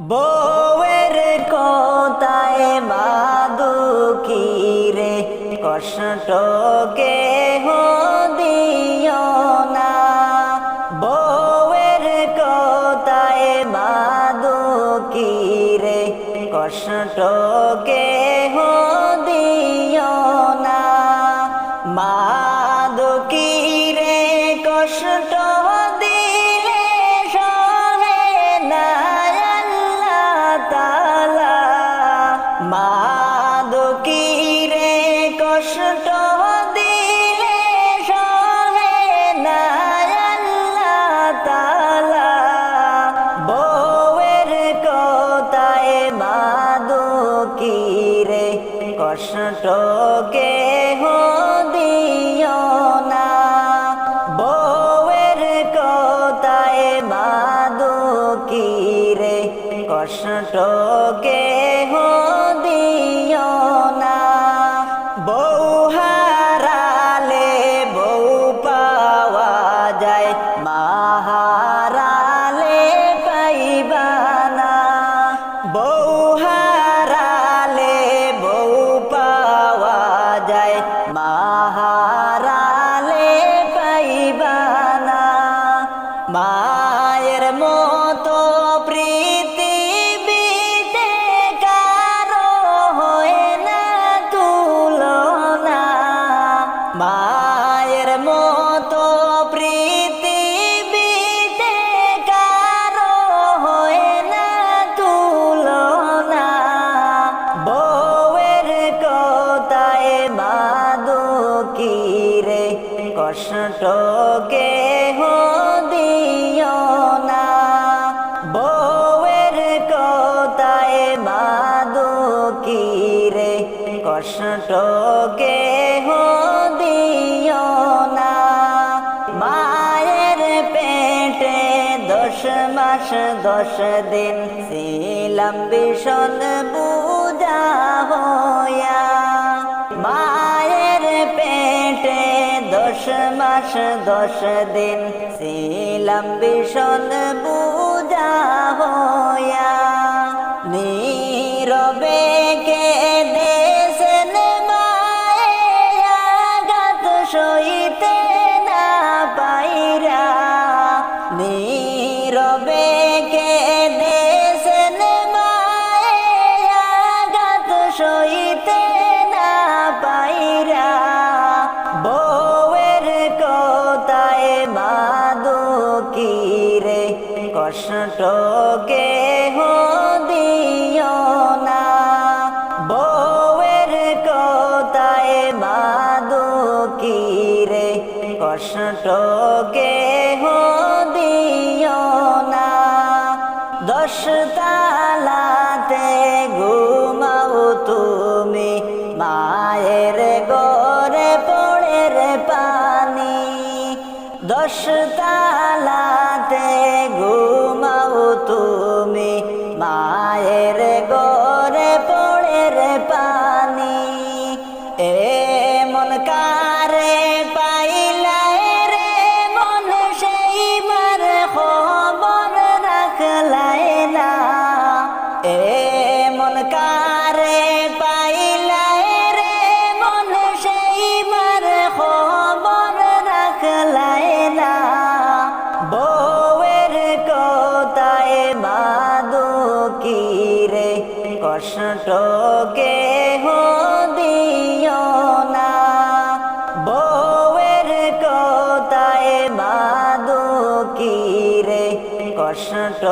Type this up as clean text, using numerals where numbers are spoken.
বউয়ের কথায় মাদুকি রে কষ্ট কেহ দিও না। বউয়ের কথায় মাদুকি রে কষ্ট কেহ দিও না। মাদুকি রে কষ্ট দিলে সহে না আল্লাহ তাআলা। মাদুকি রে কষ্ট দিলে সহে না আল্লাহ তাআলা। বউয়ের কথায় মাদুকি রে কষ্ট কেহ দিও না। বউয়ের কথায় মাদুকি রে কষ্ট কেহ দিও না। বউ হারালে বউ পাওয়া যায়, মা হারালে পাইবা না। বউ হারালে বউ পাওয়া যায়, মা হারালে পাইবা না। মায়ের মতো পৃথিবীতে কারো হয় না তুলনা। মায়ের মতো পৃথিবীতে কারো হয় না তুলনা। বউয়ের কথায় মাদুকি রে কষ্ট কেহ দিও না। বউয়ের কথায় মাদুকি রে কষ্ট কেহ দিও না। মায়ের পেটে 10 মাস 10 দিন ছিলাম ভীষণ বুঝা হইয়া। মায়ের পেটে 10 মাস 10 দিন ছিলাম ভীষণ বুঝা হইয়া। নীরবে কেঁদেছেন মায়ে আঘাত সইতে না পাইরা। নীরবে কেঁদেছেন মায়ে আঘাত সইতে না পাইরা। বউয়ের কথায় মাদুকি রে কষ্ট কেহ দিও না। বউয়ের কথায় মাদুকি রে কষ্ট কেহ দিও না। 10 তালাতে ঘুমাও তুমি, মায়ের ঘরে পড়ে রে পানি। 10 তালাতে ঘুমাও তুমি, মায়ের ঘরে পড়ে রে পানি। এমন কারে পাইলাই রে মন সেইবার খবর রাখলাই না। এমন কারে পাইলাই রে মন সেইবার খবর রাখলাই না। বউয়ের কথায় মাদুকি রে কষ্ট কেহ দিও না। বউয়ের কথায় মাদুকি রে কষ্ট